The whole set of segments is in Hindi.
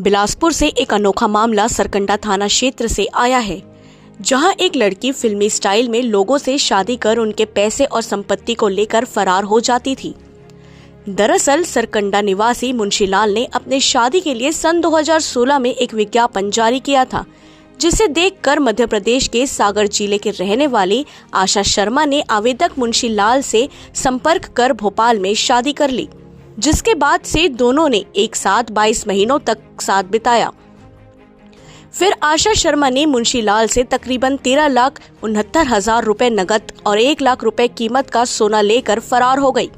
बिलासपुर से एक अनोखा मामला सरकंडा थाना क्षेत्र से आया है, जहां एक लड़की फिल्मी स्टाइल में लोगों से शादी कर उनके पैसे और संपत्ति को लेकर फरार हो जाती थी। दरअसल सरकंडा निवासी मुंशीलाल ने अपने शादी के लिए सन 2016 में एक विज्ञापन जारी किया था, जिसे देखकर मध्य प्रदेश के सागर जिले के रहने वाली आशा शर्मा ने आवेदक मुंशीलाल से संपर्क कर भोपाल में शादी कर ली, जिसके बाद से दोनों ने एक साथ 22 महीनों तक साथ बिताया। फिर आशा शर्मा ने मुंशीलाल से तकरीबन 13,69,000 रुपए नकद और 1 लाख रुपए कीमत का सोना लेकर फरार हो गई।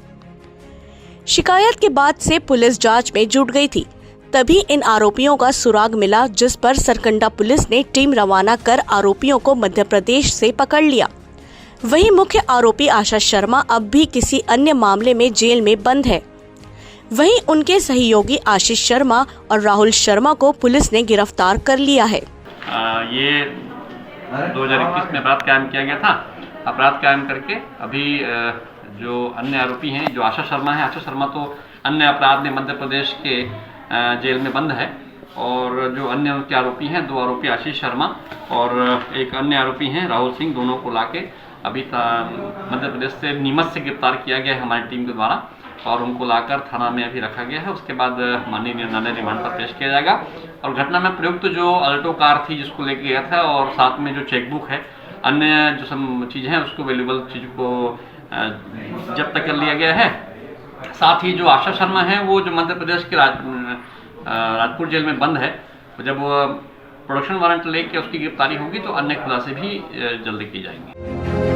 शिकायत के बाद से पुलिस जांच में जुट गई थी। तभी इन आरोपियों का सुराग मिला, जिस पर सरकंडा पुलिस ने टीम रवाना कर आरोपियों को मध्य प्रदेश से पकड़ लिया। वहीं मुख्य आरोपी आशा शर्मा अब भी किसी अन्य मामले में जेल में बंद है। वहीं उनके सहयोगी आशीष शर्मा और राहुल शर्मा को पुलिस ने गिरफ्तार कर लिया है। ये 2021 में अपराध कायम किया गया था। अपराध कायम करके अभी जो अन्य आरोपी हैं, जो आशा शर्मा है, आशा शर्मा तो अन्य अपराध में मध्य प्रदेश के जेल में बंद है, और जो अन्य उनके आरोपी हैं, 2 आरोपी आशीष शर्मा और एक अन्य आरोपी हैं राहुल सिंह, दोनों को लाके अभी मध्य प्रदेश से नीमच से गिरफ्तार किया गया है हमारी टीम के द्वारा, और उनको लाकर थाना में अभी रखा गया है। उसके बाद माननीय न्यायालय रिमांड पर पेश किया जाएगा। और घटना में प्रयुक्त जो अल्टो कार थी जिसको लेके गया था, और साथ में जो चेकबुक है, अन्य जो सब चीज़ें हैं, उसको वैल्यूबल चीज़ को जब्त कर लिया गया है। साथ ही जो आशा शर्मा है, वो जो मध्य प्रदेश के राजपुर जेल में बंद है, जब प्रोडक्शन वारंट लेके उसकी गिरफ्तारी होगी तो अन्य खुलासे भी जल्दी की जाएंगे।